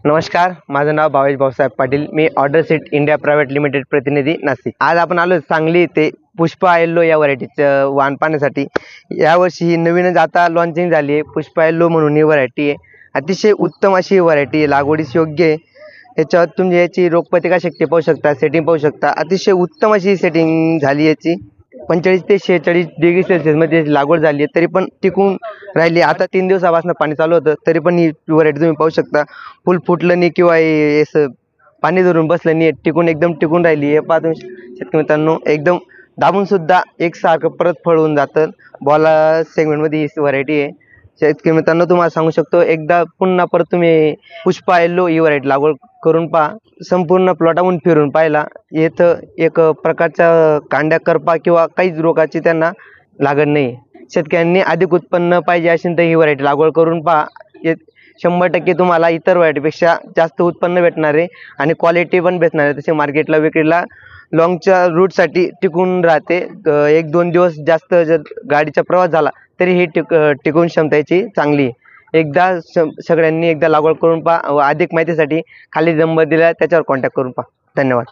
नमस्कार, माझं नाव भावेश भाऊसाहेब पाटील. मी Order Seat India Private Limited प्रतिनिधी नाशिक. आज आपण आलो सांगली येथे पुष्पा येल्लो या व्हरायटीचं वाण पाहण्यासाठी. यावर्षी ही नवीनच आता लॉन्चिंग झाली आहे. पुष्पा येल्लो म्हणून ही व्हरायटी आहे. अतिशय उत्तम अशी व्हरायटी आहे, लागवडीस योग्य आहे. याच्यावर तुम्ही याची रोगप्रतिकारशक्ती पाहू शकता, सेटिंग पाहू शकता. अतिशय उत्तम अशी सेटिंग झाली याची. 45 ते 46 डिग्री सेल्सिअसमध्ये लागवड झाली आहे, तरी पण टिकून राहिली. आता 3 दिवसापासून पाणी चालू होतं, तरी पण ही व्हरायटी तुम्ही पाहू शकता. फुल फुटलं नाही किंवा असं पाणी धरून बसलं नाही, एकदम टिकून राहिली. हे पहा तुम्ही शेतकरी मित्रांनो, एकदम दाबून सुद्धा एकसारखं परत फळ होऊन जातं. बॉला सेगमेंटमध्ये ही व्हरायटी आहे. शेतकरी मित्रांनो, तुम्हाला सांगू शकतो, एकदा पुन्हा परत तुम्ही पुष्पा येल्लो ही व्हरायटी लागवड करून पहा. संपूर्ण प्लॉटाहून फिरून पाहिला, इथं एक प्रकारचा कांड्या करपा किंवा काहीच रोगाची त्यांना लागत नाही. शेतकऱ्यांनी अधिक उत्पन्न पाहिजे असेल तर ही व्हरायटी लागवड करून पहा. 100% तुम्हाला इतर व्हरायटीपेक्षा जास्त उत्पन्न भेटणार आहे आणि क्वालिटी पण भेटणार आहे. तसे मार्केटला विक्रीला लॉंगच्या रूटसाठी टिकून राहते. 1-2 दिवस जास्त जर गाडीचा प्रवास झाला तरी ही टिकून क्षमता याची चांगली आहे. एकदा सगळ्यांनी एकदा लागवड करून पहा. अधिक माहितीसाठी खाली नंबर दिला, त्याच्यावर कॉन्टॅक्ट करून पहा. धन्यवाद.